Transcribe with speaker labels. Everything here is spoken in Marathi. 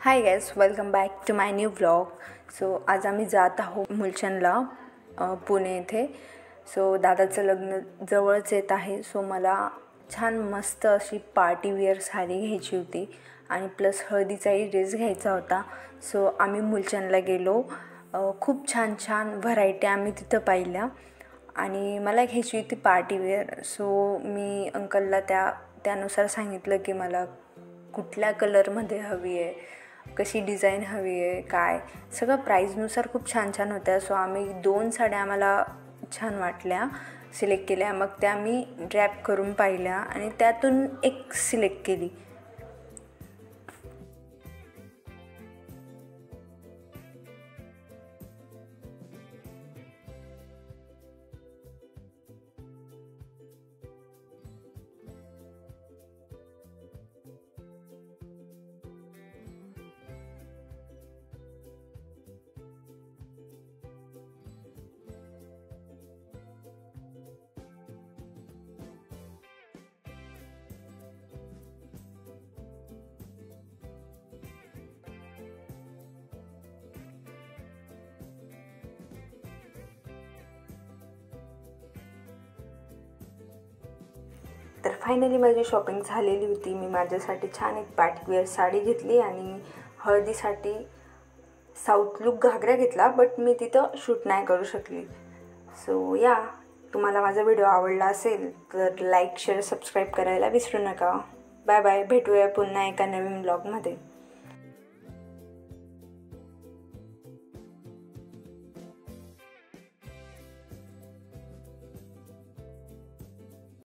Speaker 1: High guys, welcome back to my new vlog. So आज आम्ही जात आहोत मुलचंदला, पुणे येथे. सो दादाचं लग्न जवळच येत आहे. सो मला छान मस्त अशी पार्टी वेअर साडी घ्यायची होती आणि प्लस हळदीचाही ड्रेस घ्यायचा होता. सो आम्ही मुलचंदला गेलो. खूप छान छान व्हरायटी आम्ही तिथं पाहिल्या आणि मला घ्यायची होती पार्टी वेअर. सो मी अंकलला त्यानुसार सांगितलं की मला कुठल्या कलरमध्ये हवी आहे, कशी डिझाईन हवी आहे, काय सगळं प्राईजनुसार खूप छान छान होत्या. सो आम्ही 2 साड्या आम्हाला छान वाटल्या, सिलेक्ट केल्या. मग त्या मी ड्रॅप करून पाहिल्या आणि त्यातून एक सिलेक्ट केली. तर फायनली माझी शॉपिंग झालेली होती. मी माझ्यासाठी छान एक पार्टीवेअर साडी घेतली आणि हळदीसाठी साऊथ लुक घागरा घेतला, बट मी तिथं शूट नाही करू शकली. सो तुम्हाला माझा व्हिडिओ आवडला असेल तर लाईक, शेअर, सबस्क्राईब करायला विसरू नका. Bye bye. भेटूया पुन्हा एका नवीन ब्लॉगमध्ये.